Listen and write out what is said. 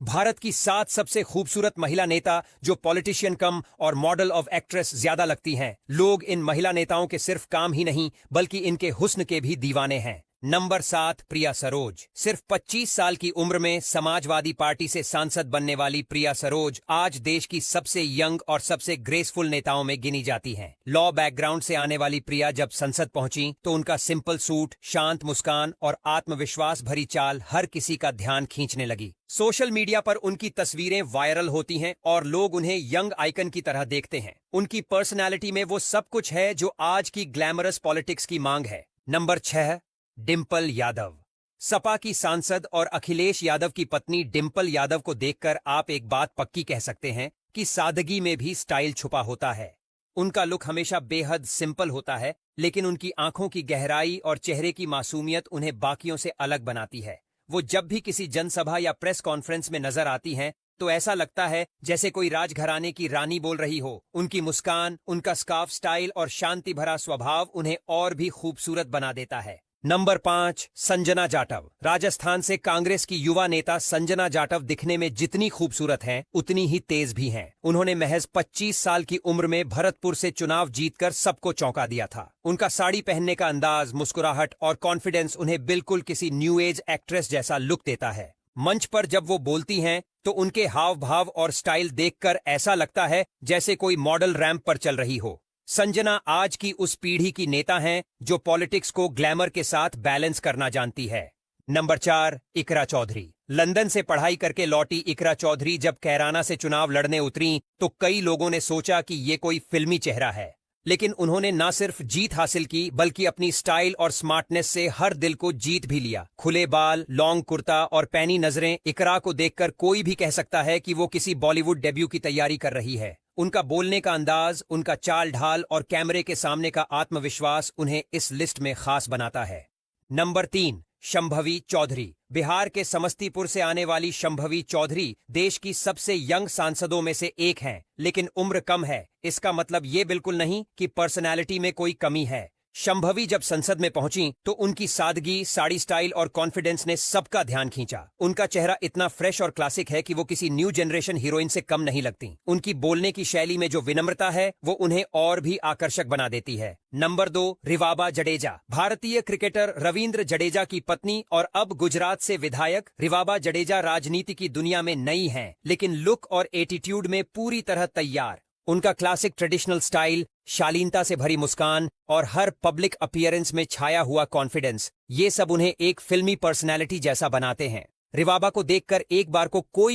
भारत की 7 सबसे खूबसूरत महिला नेता जो पॉलिटिशियन कम और मॉडल ऑफ एक्ट्रेस ज्यादा लगती हैं। लोग इन महिला नेताओं के सिर्फ काम ही नहीं बल्कि इनके हुस्न के भी दीवाने हैं। नंबर 7 प्रिया सरोज। सिर्फ 25 साल की उम्र में समाजवादी पार्टी से सांसद बनने वाली प्रिया सरोज आज देश की सबसे यंग और सबसे ग्रेसफुल नेताओं में गिनी जाती हैं। लॉ बैकग्राउंड से आने वाली प्रिया जब संसद पहुंची तो उनका सिंपल सूट, शांत मुस्कान और आत्मविश्वास भरी चाल हर किसी का ध्यान खींचने लगी। सोशल मीडिया पर उनकी तस्वीरें वायरल होती हैं और लोग उन्हें यंग आइकन की तरह देखते हैं। उनकी पर्सनैलिटी में वो सब कुछ है जो आज की ग्लैमरस पॉलिटिक्स की मांग है। नंबर 6 डिंपल यादव। सपा की सांसद और अखिलेश यादव की पत्नी डिंपल यादव को देखकर आप एक बात पक्की कह सकते हैं कि सादगी में भी स्टाइल छुपा होता है। उनका लुक हमेशा बेहद सिंपल होता है, लेकिन उनकी आंखों की गहराई और चेहरे की मासूमियत उन्हें बाकियों से अलग बनाती है। वो जब भी किसी जनसभा या प्रेस कॉन्फ्रेंस में नजर आती हैं तो ऐसा लगता है जैसे कोई राजघराने की रानी बोल रही हो। उनकी मुस्कान, उनका स्कार्फ स्टाइल और शांति भरा स्वभाव उन्हें और भी खूबसूरत बना देता है। नंबर 5 संजना जाटव। राजस्थान से कांग्रेस की युवा नेता संजना जाटव दिखने में जितनी खूबसूरत हैं उतनी ही तेज भी हैं। उन्होंने महज 25 साल की उम्र में भरतपुर से चुनाव जीतकर सबको चौंका दिया था। उनका साड़ी पहनने का अंदाज, मुस्कुराहट और कॉन्फिडेंस उन्हें बिल्कुल किसी न्यू एज एक्ट्रेस जैसा लुक देता है। मंच पर जब वो बोलती हैं तो उनके हाव भाव और स्टाइल देखकर ऐसा लगता है जैसे कोई मॉडल रैंप पर चल रही हो। संजना आज की उस पीढ़ी की नेता हैं जो पॉलिटिक्स को ग्लैमर के साथ बैलेंस करना जानती है। नंबर 4 इकरा चौधरी। लंदन से पढ़ाई करके लौटी इकरा चौधरी जब कैराना से चुनाव लड़ने उतरी तो कई लोगों ने सोचा कि ये कोई फिल्मी चेहरा है, लेकिन उन्होंने न सिर्फ जीत हासिल की बल्कि अपनी स्टाइल और स्मार्टनेस से हर दिल को जीत भी लिया। खुले बाल, लॉन्ग कुर्ता और पैनी नजरें, इकरा को देखकर कोई भी कह सकता है कि वो किसी बॉलीवुड डेब्यू की तैयारी कर रही है। उनका बोलने का अंदाज, उनका चाल ढाल और कैमरे के सामने का आत्मविश्वास उन्हें इस लिस्ट में खास बनाता है। नंबर 3 शंभवी चौधरी। बिहार के समस्तीपुर से आने वाली शंभवी चौधरी देश की सबसे यंग सांसदों में से एक हैं, लेकिन उम्र कम है। इसका मतलब ये बिल्कुल नहीं कि पर्सनैलिटी में कोई कमी है। शंभवी जब संसद में पहुंची तो उनकी सादगी, साड़ी स्टाइल और कॉन्फिडेंस ने सबका ध्यान खींचा। उनका चेहरा इतना फ्रेश और क्लासिक है कि वो किसी न्यू जनरेशन हीरोइन से कम नहीं लगती। उनकी बोलने की शैली में जो विनम्रता है वो उन्हें और भी आकर्षक बना देती है। नंबर 2 रिवाबा जडेजा। भारतीय क्रिकेटर रविंद्र जडेजा की पत्नी और अब गुजरात से विधायक रिवाबा जडेजा राजनीति की दुनिया में नई हैं, लेकिन लुक और एटीट्यूड में पूरी तरह तैयार। उनका क्लासिक ट्रेडिशनल स्टाइल, शालीनता से भरी मुस्कान और हर पब्लिक अपीयरेंस में छाया हुआ कॉन्फिडेंस, ये सब उन्हें एक फिल्मी पर्सनैलिटी जैसा बनाते हैं। रिवाबा को देखकर एक बार को कोई